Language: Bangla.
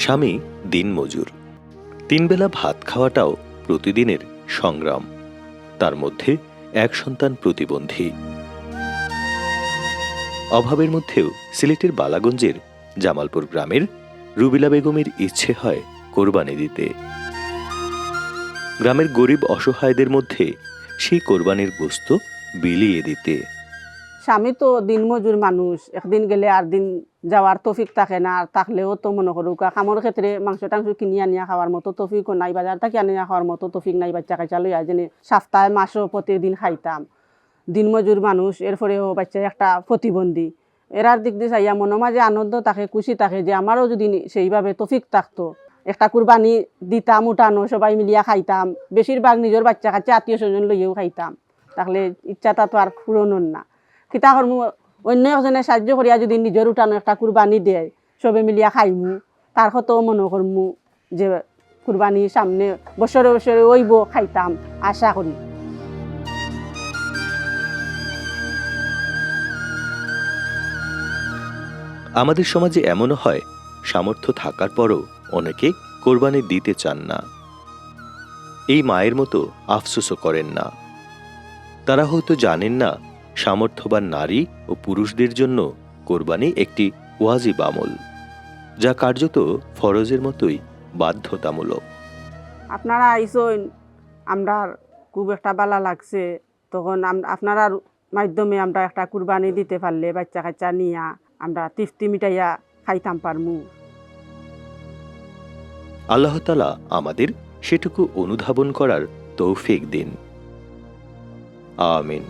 স্বামী দিনমজুর, 3 বেলা ভাত খাওয়াটাও প্রতিদিনের সংগ্রাম। তার মধ্যে এক সন্তান প্রতিবন্ধী। অভাবের মধ্যেও সিলেটের বালাগঞ্জের জামালপুর গ্রামের রুবিলা বেগমের ইচ্ছে হয় কোরবানি দিতে। গ্রামের গরিব অসহায়দের মধ্যে সেই কোরবানির গোশত বিলিয়ে দিতে। স্বামী তো দিনমজুর মানুষ, একদিন গেলে আর দিন যাওয়ার তৌফিক থাকে না। আর থাকলেও তো মনে করুক কামর ক্ষেত্রে মাংস টাংস কিনে আনিয়া খাওয়ার মতো তৌফিকও নাই, বাজার থেকে আনিয়া খাওয়ার মতো তৌফিক নাই। বাচ্চা কাচ্চা লইয়া যেন সপ্তাহে মাসও প্রতিদিন খাইতাম। দিনমজুর মানুষ, এরপরেও বাচ্চা একটা প্রতিবন্ধী। এরার দিক দিয়ে চাইয়া মনে মাঝে আনন্দ থাকে, খুশি থাকে যে আমারও যদি সেইভাবে তৌফিক থাকতো, একটা কুরবানি দিতাম, উঠানো সবাই মিলিয়া খাইতাম। বেশিরভাগ নিজের বাচ্চা কাচ্চা আত্মীয় স্বজন লইয়াও খাইতাম। তাহলে ইচ্ছাটা তো আর পূরণর না। কিতা করমু, অন্য একজনে সাহায্য করিয়া যদি নিজের উঠানো একটা কুরবানি দেয়, সবে মিলিয়া খাইমু, তার কতও মনে করমু যে কুরবানি সামনে বছরে বছরে ওইব, খাইতাম আশা করি। আমাদের সমাজে এমনও হয়, সামর্থ্য থাকার পরও অনেকে কোরবানি দিতে চান না। এই মায়ের মতো আফসোসও করেন না। তারা হয়তো জানেন না সামর্থ্যবান নারী ও পুরুষদের জন্য কোরবানি একটি ওয়াজিব আমল, যা কার্যত ফরজের মতোই বাধ্যতামূলক। আপনারা আইসইন, আমরা খুব একটা ভালো লাগছে। তখন আপনার মাধ্যমে আমরা একটা কুরবানি দিতে পারলে বাচ্চা কাচ্চা নিয়া আমরা তৃপ্তি মিটাইয়া খাইতাম পারমু। আল্লাহ তাআলা আমাদের সেটুকু অনুধাবন করার তৌফিক দিন। আমিন।